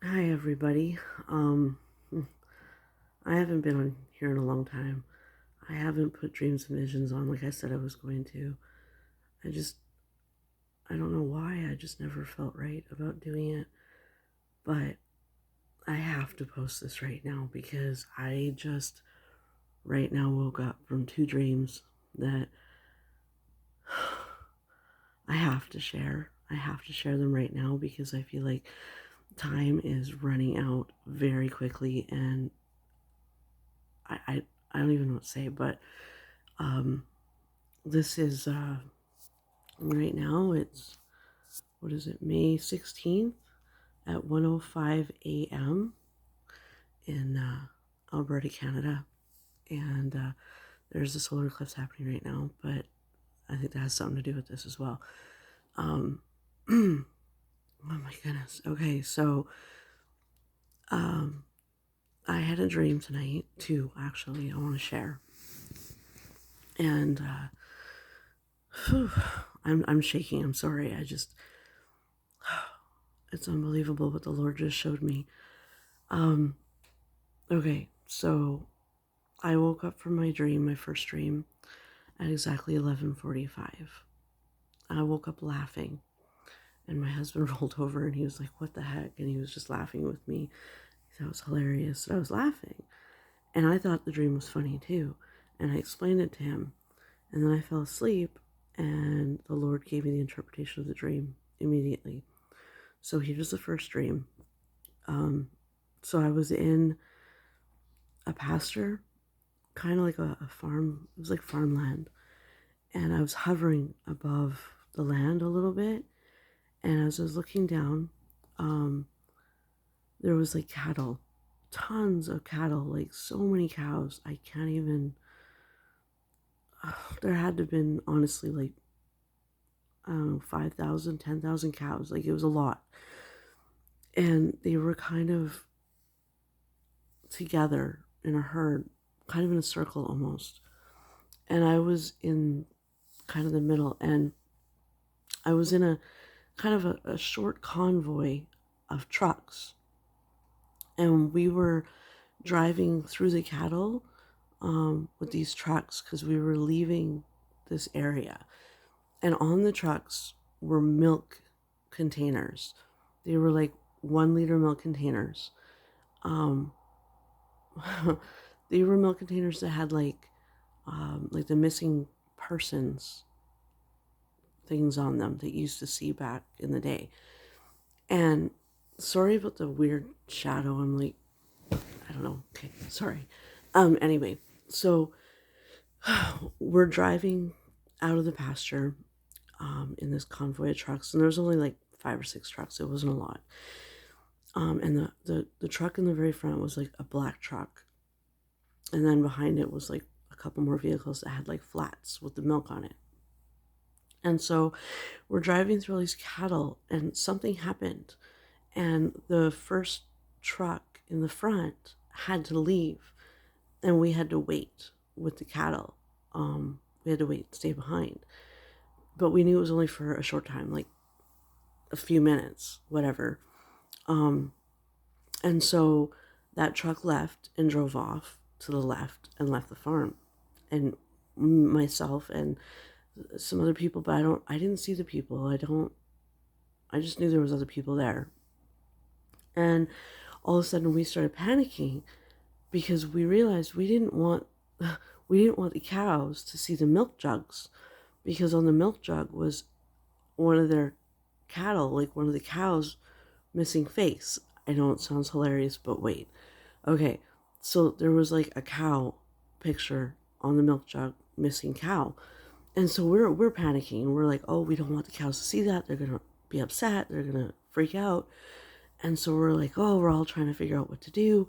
Hi everybody. Um I haven't been on here in a long time. I haven't put dreams and visions on like I said I was going to. I just I don't know why. I just never felt right about doing it. But I have to post this right now because I just right now woke up from two dreams that I have to share. I have to share them right now because I feel like time is running out very quickly and I don't even know what to say, but um this is right now it's what is it, May 16th at 1:05 a.m. in Alberta, Canada. And there's a solar eclipse happening right now, but I think that has something to do with this as well. Um, oh my goodness. Okay, so um, I had a dream tonight, too, actually, I want to share. And whew, I'm shaking. I'm sorry. It's unbelievable what the Lord just showed me. Um, okay, so I woke up from my dream, my first dream, at exactly 11:45. I woke up laughing, and my husband rolled over and he was like, "What the heck?" And he was just laughing with me. He thought it was hilarious that I was laughing. And I thought the dream was funny too. And I explained it to him. And then I fell asleep, and the Lord gave me the interpretation of the dream immediately. So here's the first dream. So I was in a pasture, kind of like a farm. It was like farmland. And I was hovering above the land a little bit. And as I was looking down, um, there was like cattle, tons of cattle, like so many cows. I can't even, there had to have been honestly like, I don't know, 5,000, 10,000 cows. Like it was a lot. And they were kind of together in a herd, kind of in a circle almost. And I was in kind of the middle, and I was in a kind of a short convoy of trucks. And we were driving through the cattle with these trucks because we were leaving this area. And on the trucks were milk containers. They were like 1 liter milk containers. Um, they were milk containers that had like the missing persons things on them that you used to see back in the day. And sorry about the weird shadow. I'm like, I don't know. Okay, sorry. Anyway, so we're driving out of the pasture in this convoy of trucks, and there was only like 5 or 6 trucks. It wasn't a lot. And the truck in the very front was like a black truck, and then behind it was like a couple more vehicles that had like flats with the milk on it. And so we're driving through all these cattle, and something happened, and the first truck in the front had to leave, and we had to wait with the cattle. We had to wait, stay behind, but we knew it was only for a short time, like a few minutes, whatever. Um, and so that truck left and drove off to the left and left the farm, and myself and some other people, but I didn't see the people. I just knew there was other people there. And all of a sudden we started panicking because we realized we didn't want the cows to see the milk jugs, because on the milk jug was one of their cattle, like one of the cows missing face. I know it sounds hilarious, but wait. Okay, so there was like a cow picture on the milk jug, missing cow. And so we're panicking. We're like, oh, we don't want the cows to see that. They're gonna be upset. They're gonna freak out. And so we're like, oh, we're all trying to figure out what to do.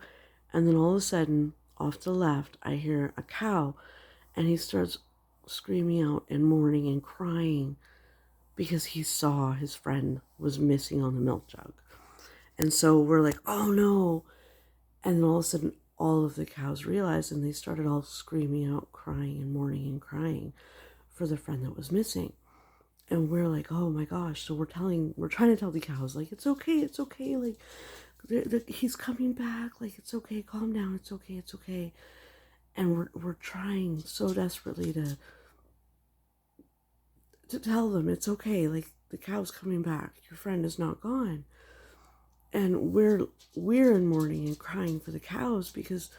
And then all of a sudden, off to the left, I hear a cow, and he starts screaming out and mourning and crying because he saw his friend was missing on the milk jug. And so we're like, oh no. And then all of a sudden, all of the cows realized, and they started all screaming out, crying and mourning and crying for the friend that was missing. And we're like, oh my gosh. So we're trying to tell the cows, like, it's okay, like, he's coming back. Like, it's okay. Calm down. It's okay. It's okay. And we're trying so desperately to tell them it's okay. Like, the cow's coming back. Your friend is not gone. And we're in mourning and crying for the cows because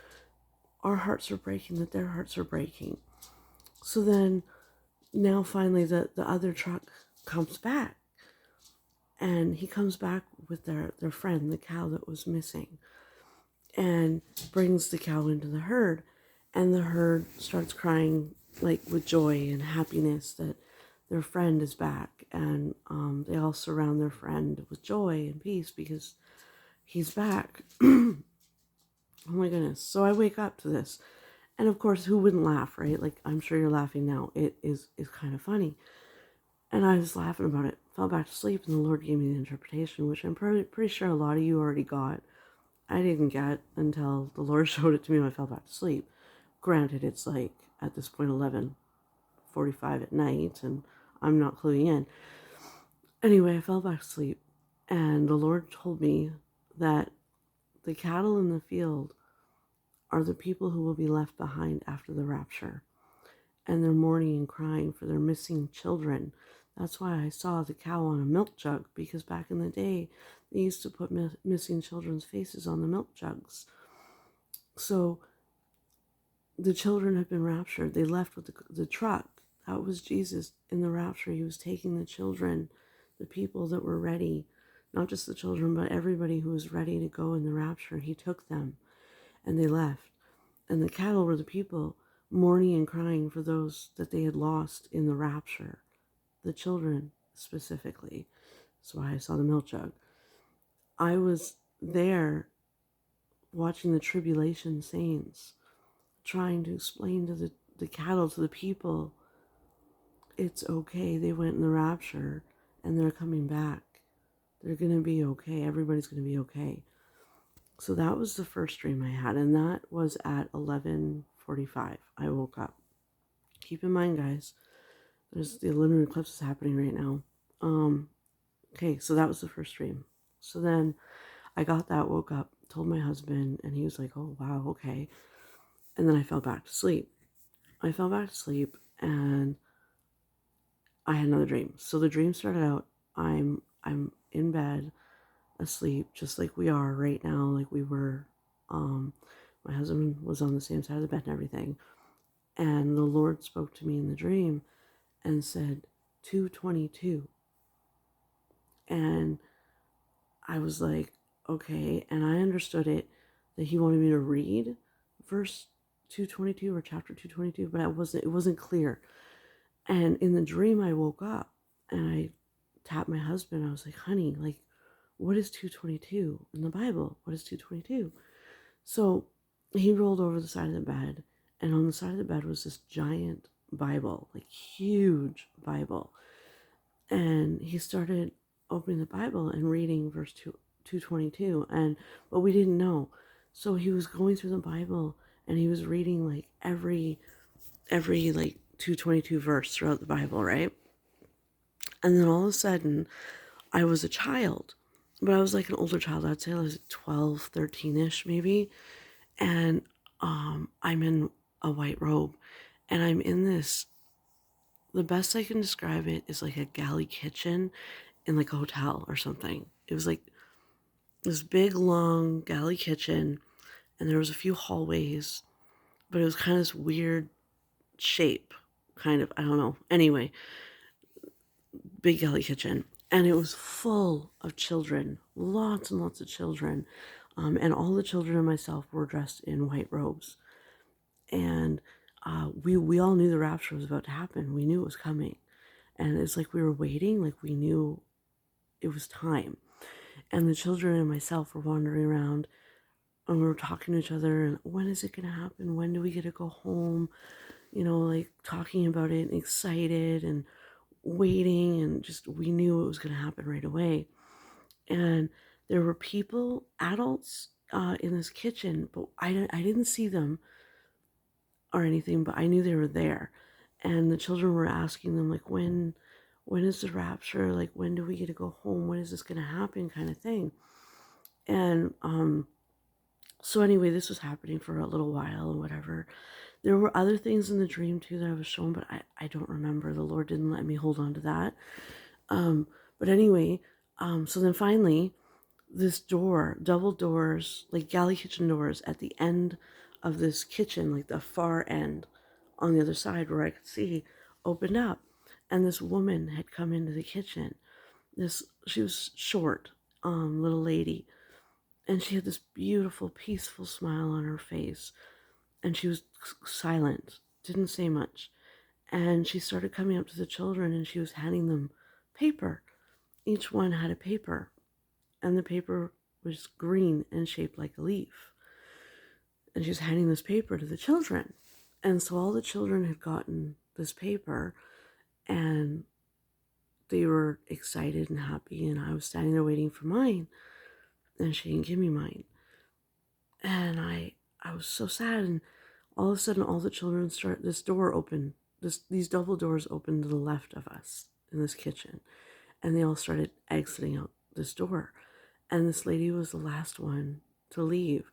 our hearts are breaking, that their hearts are breaking. So then now finally the other truck comes back, and he comes back with their friend, the cow that was missing, and brings the cow into the herd. And the herd starts crying, like, with joy and happiness that their friend is back. And they all surround their friend with joy and peace because he's back. Oh my goodness. So I wake up to this. And of course, who wouldn't laugh, right? Like, I'm sure you're laughing now. It is kind of funny. And I was laughing about it, fell back to sleep, and the Lord gave me the interpretation, which I'm pretty sure a lot of you already got. I didn't get until the Lord showed it to me when I fell back to sleep. Granted, it's like, at this point, 11:45 at night, and I'm not cluing in. Anyway, I fell back to sleep, and the Lord told me that the cattle in the field are the people who will be left behind after the rapture. And they're mourning and crying for their missing children. That's why I saw the cow on a milk jug, because back in the day, they used to put missing children's faces on the milk jugs. So the children have been raptured. They left with the truck. That was Jesus in the rapture. He was taking the children, the people that were ready, not just the children, but everybody who was ready to go in the rapture. He took them and they left. And the cattle were the people mourning and crying for those that they had lost in the rapture, the children specifically. That's why I saw the milk jug. I was there watching the tribulation saints, trying to explain to the cattle, to the people, it's okay. They went in the rapture and they're coming back. They're going to be okay. Everybody's going to be okay. So that was the first dream I had, and that was at 11:45. I woke up. Keep in mind, guys, there's the lunar eclipse is happening right now. Okay, so that was the first dream. So then I got that, woke up, told my husband, and he was like, "Oh wow, okay." And then I fell back to sleep. I fell back to sleep, and I had another dream. So the dream started out, I'm in bed, asleep, just like we are right now, like we were. My husband was on the same side of the bed and everything. And the Lord spoke to me in the dream and said, 2:22. And I was like, okay. And I understood it that he wanted me to read verse 2:22 or chapter 2:22, but it wasn't clear. And in the dream, I woke up and I tapped my husband. I was like, honey, like, what is 2:22 in the Bible? What is 2:22? So he rolled over the side of the bed, and on the side of the bed was this giant Bible, like huge Bible. And he started opening the Bible and reading verse 2:22, but we didn't know. So he was going through the Bible and he was reading like every like 2:22 verse throughout the Bible, right? And then all of a sudden, I was a child, but I was like an older child. I'd say I was 12, 13-ish maybe. And I'm in a white robe, and I'm in this, the best I can describe it is like a galley kitchen in like a hotel or something. It was like this big, long galley kitchen, and there was a few hallways, but it was kind of this weird shape, kind of, I don't know. Anyway, big galley kitchen. And it was full of children, lots and lots of children. And all the children and myself were dressed in white robes. And we all knew the rapture was about to happen. We knew it was coming. And it's like we were waiting, like we knew it was time. And the children and myself were wandering around, and we were talking to each other, and when is it going to happen? When do we get to go home? You know, like talking about it and excited and waiting, and just we knew it was going to happen right away. And there were people, adults, in this kitchen, but I didn't see them or anything, but I knew they were there. And the children were asking them, like, when is the rapture? Like, when do we get to go home? When is this going to happen? Kind of thing. And so anyway, this was happening for a little while and whatever. There were other things in the dream too that I was shown, but I don't remember. The Lord didn't let me hold on to that. But anyway, so then finally, this door, double doors, like galley kitchen doors at the end of this kitchen, like the far end on the other side where I could see, opened up. And this woman had come into the kitchen. She was short, little lady, and she had this beautiful, peaceful smile on her face. And she was silent, didn't say much. And she started coming up to the children and she was handing them paper. Each one had a paper, and the paper was green and shaped like a leaf. And she was handing this paper to the children. And so all the children had gotten this paper, and they were excited and happy. And I was standing there waiting for mine, and she didn't give me mine. And I was so sad. And all of a sudden, all the children this door opened. These double doors opened to the left of us in this kitchen, and they all started exiting out this door. And this lady was the last one to leave.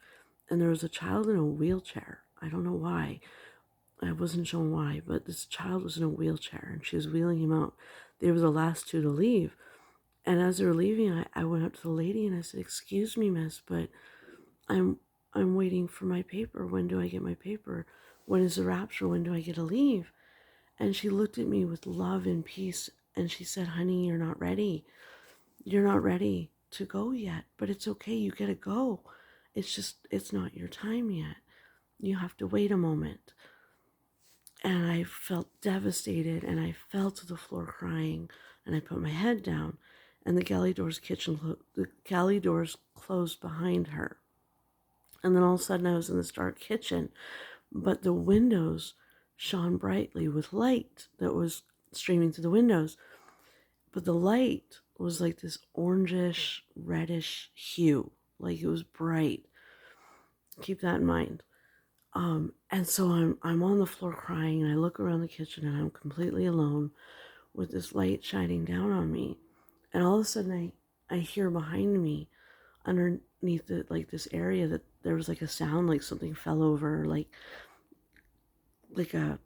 And there was a child in a wheelchair. I don't know why. I wasn't shown why, but this child was in a wheelchair and she was wheeling him out. They were the last two to leave. And as they were leaving, I went up to the lady and I said, "Excuse me, miss, but I'm waiting for my paper. When do I get my paper? When is the rapture? When do I get to leave?" And she looked at me with love and peace and she said, "Honey, you're not ready. You're not ready to go yet, but it's okay. You get to go. It's not your time yet. You have to wait a moment." And I felt devastated and I fell to the floor crying and I put my head down and the galley doors closed behind her. And then all of a sudden I was in this dark kitchen, but the windows shone brightly with light that was streaming through the windows. But the light was like this orangish, reddish hue, like it was bright. Keep that in mind. And so I'm on the floor crying, and I look around the kitchen, and I'm completely alone with this light shining down on me. And all of a sudden, I hear behind me, underneath this area, that there was like a sound, like something fell over, like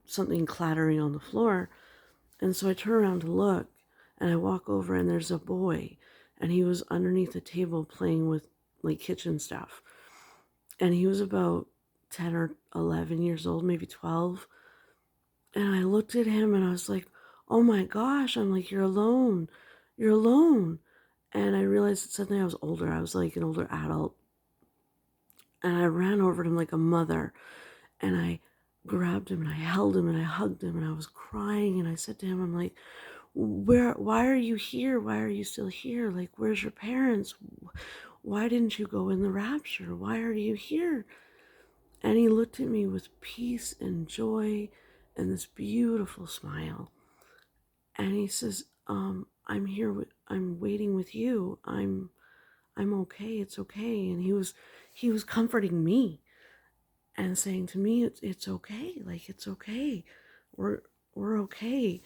something clattering on the floor. And so I turn around to look, and I walk over, and there's a boy, and he was underneath the table playing with like kitchen stuff. And he was about 10 or 11 years old, maybe 12. And I looked at him and I was like, "Oh my gosh," I'm like, "You're alone. You're alone." And I realized that suddenly I was older. I was like an older adult. And I ran over to him like a mother. And I grabbed him and I held him and I hugged him and I was crying. And I said to him, I'm like, why are you here? Why are you still here? Like, where's your parents? Why didn't you go in the rapture? Why are you here? And he looked at me with peace and joy and this beautiful smile. And he says, "I'm here. I'm waiting with you. I'm okay. It's okay." And he was comforting me and saying to me, "It's okay. Like, it's okay. We're okay."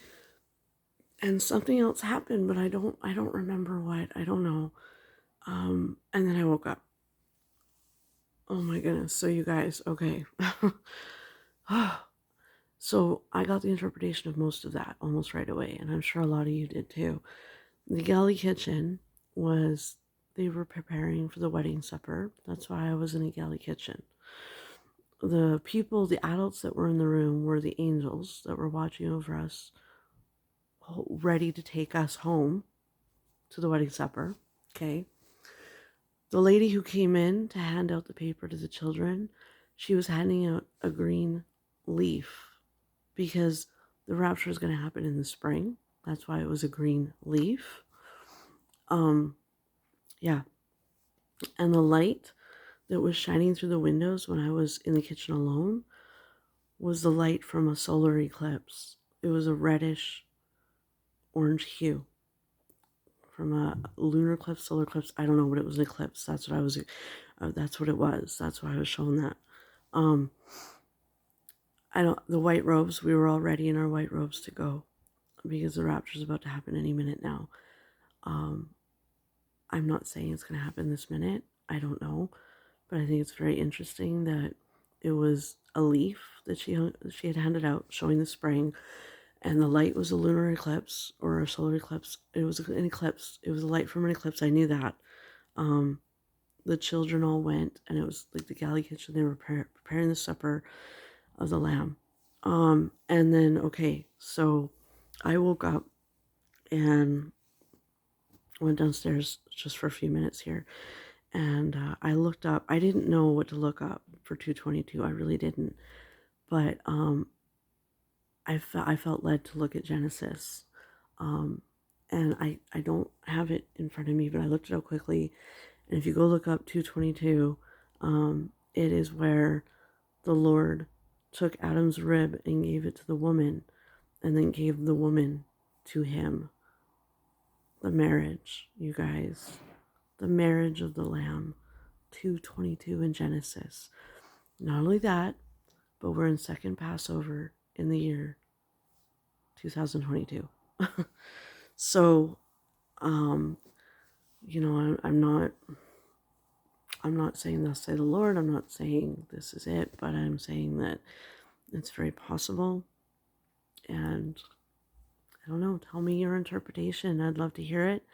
And something else happened, but I don't remember what. I don't know. And then I woke up. Oh my goodness. So you guys, okay. So I got the interpretation of most of that almost right away, and I'm sure a lot of you did too. The galley kitchen was, they were preparing for the wedding supper. That's why I was in a galley kitchen. The people, the adults that were in the room were the angels that were watching over us, ready to take us home to the wedding supper. Okay. The lady who came in to hand out the paper to the children, she was handing out a green leaf because the rapture is going to happen in the spring. That's why it was a green leaf. Yeah. And the light that was shining through the windows when I was in the kitchen alone was the light from a solar eclipse. It was a reddish orange hue from a lunar eclipse, solar eclipse. I don't know, but it was an eclipse. That's what I was. That's what it was. That's why I was shown that. I don't. The white robes. We were all ready in our white robes to go because the rapture is about to happen any minute now. I'm not saying it's going to happen this minute. I don't know, but I think it's very interesting that it was a leaf that she had handed out showing the spring, and the light was a lunar eclipse or a solar eclipse. It was an eclipse. It was a light from an eclipse. I knew that. Um, the children all went, and it was like the galley kitchen. They were preparing the supper of the lamb. And then, okay, so I woke up and went downstairs just for a few minutes here. And I looked up. I didn't know what to look up for 222. I really didn't. But I felt led to look at Genesis. Um, and I don't have it in front of me, but I looked it up quickly. And if you go look up 222, it is where the Lord took Adam's rib and gave it to the woman, and then gave the woman to him. The marriage, you guys. The marriage of the Lamb. 222 in Genesis. Not only that, but we're in second Passover in the year 2022. So, um, you know, I'm not saying thus say the Lord. I'm not saying this is it, but I'm saying that it's very possible. And I don't know, tell me your interpretation. I'd love to hear it.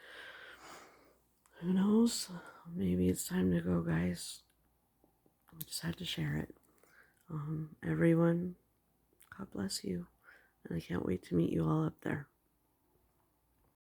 Who knows? Maybe it's time to go, guys. I just had to share it. Everyone, God bless you. And I can't wait to meet you all up there.